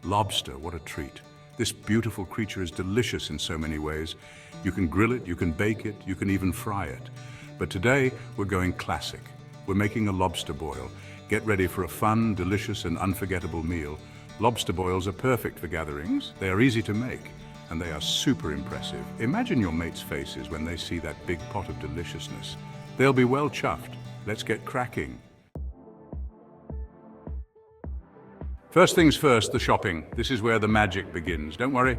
Lobster, what a treat. This beautiful creature is delicious in so many ways. You can grill it, you can bake it, you can even fry it. But today, we're going classic. We're making a lobster boil. Get ready for a fun, delicious, and unforgettable meal. Lobster boils are perfect for gatherings. They are easy to make, and they are super impressive. Imagine your mates' faces when they see that big pot of deliciousness. They'll be well chuffed. Let's get cracking. First things first, the shopping. This is where the magic begins. Don't worry,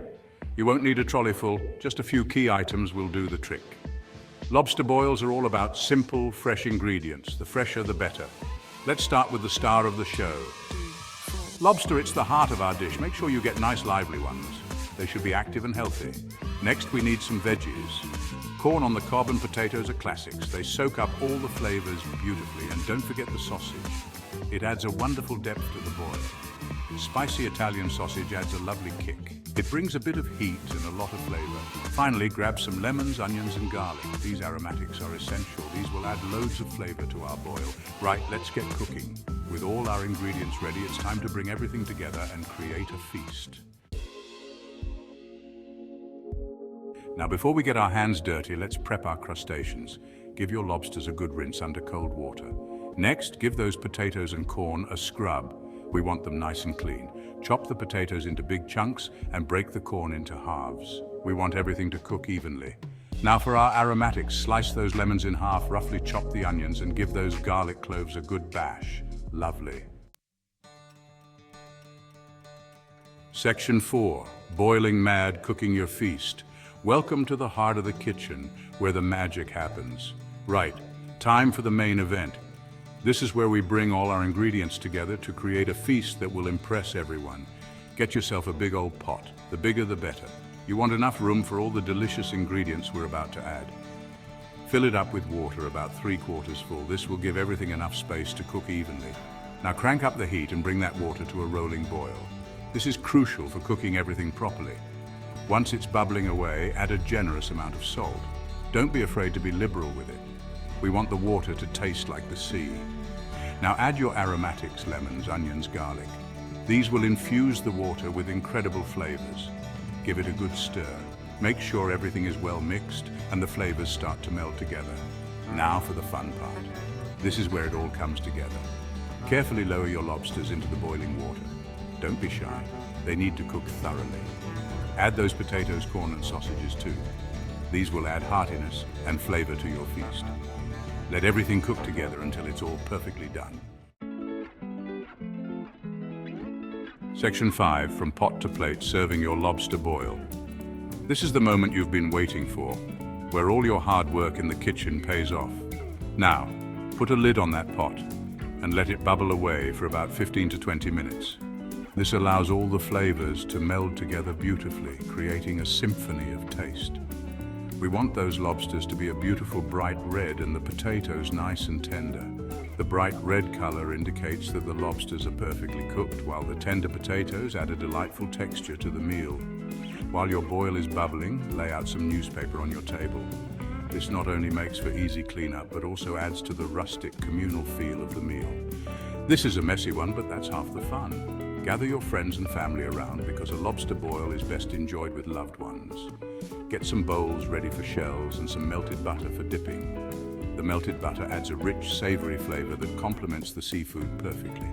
you won't need a trolley full. Just a few key items will do the trick. Lobster boils are all about simple, fresh ingredients. The fresher, the better. Let's start with the star of the show. Lobster, it's the heart of our dish. Make sure you get nice, lively ones. They should be active and healthy. Next, we need some veggies. Corn on the cob and potatoes are classics. They soak up all the flavors beautifully. And don't forget the sausage. It adds a wonderful depth to the boil. Spicy Italian sausage adds a lovely kick. It brings a bit of heat and a lot of flavor. Finally, grab some lemons, onions, and garlic. These aromatics are essential. These will add loads of flavor to our boil. Right, let's get cooking. With all our ingredients ready, it's time to bring everything together and create a feast. Now, before we get our hands dirty, let's prep our crustaceans. Give your lobsters a good rinse under cold water. Next, give those potatoes and corn a scrub. We want them nice and clean. Chop the potatoes into big chunks and break the corn into halves. We want everything to cook evenly. Now for our aromatics, slice those lemons in half, roughly chop the onions, and give those garlic cloves a good bash. Lovely. Section 4. Boiling mad, cooking your feast. Welcome to the heart of the kitchen, where the magic happens. Right, time for the main event. This is where we bring all our ingredients together to create a feast that will impress everyone. Get yourself a big old pot. The bigger the better. You want enough room for all the delicious ingredients we're about to add. Fill it up with water about 3/4 full. This will give everything enough space to cook evenly. Now crank up the heat and bring that water to a rolling boil. This is crucial for cooking everything properly. Once it's bubbling away, add a generous amount of salt. Don't be afraid to be liberal with it. We want the water to taste like the sea. Now add your aromatics, lemons, onions, garlic. These will infuse the water with incredible flavors. Give it a good stir. Make sure everything is well mixed and the flavors start to meld together. Now for the fun part. This is where it all comes together. Carefully lower your lobsters into the boiling water. Don't be shy. They need to cook thoroughly. Add those potatoes, corn, and sausages too. These will add heartiness and flavor to your feast. Let everything cook together until it's all perfectly done. Section 5, from pot to plate, serving your lobster boil. This is the moment you've been waiting for, where all your hard work in the kitchen pays off. Now, put a lid on that pot and let it bubble away for about 15 to 20 minutes. This allows all the flavors to meld together beautifully, creating a symphony of taste. We want those lobsters to be a beautiful bright red and the potatoes nice and tender. The bright red color indicates that the lobsters are perfectly cooked, while the tender potatoes add a delightful texture to the meal. While your boil is bubbling, lay out some newspaper on your table. This not only makes for easy cleanup, but also adds to the rustic, communal feel of the meal. This is a messy one, but that's half the fun. Gather your friends and family around because a lobster boil is best enjoyed with loved ones. Get some bowls ready for shells and some melted butter for dipping. The melted butter adds a rich, savory flavor that complements the seafood perfectly.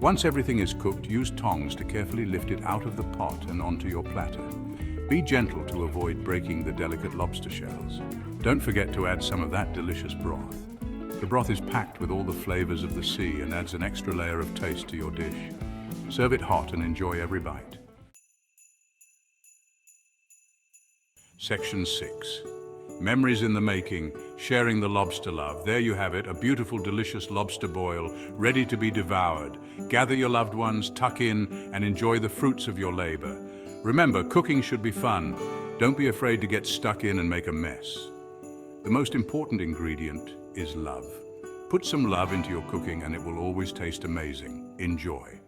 Once everything is cooked, use tongs to carefully lift it out of the pot and onto your platter. Be gentle to avoid breaking the delicate lobster shells. Don't forget to add some of that delicious broth. The broth is packed with all the flavors of the sea and adds an extra layer of taste to your dish. Serve it hot and enjoy every bite. Section 6. Memories in the making, sharing the lobster love. There you have it, a beautiful, delicious lobster boil, ready to be devoured. Gather your loved ones, tuck in, and enjoy the fruits of your labor. Remember, cooking should be fun. Don't be afraid to get stuck in and make a mess. The most important ingredient is love. Put some love into your cooking and it will always taste amazing. Enjoy.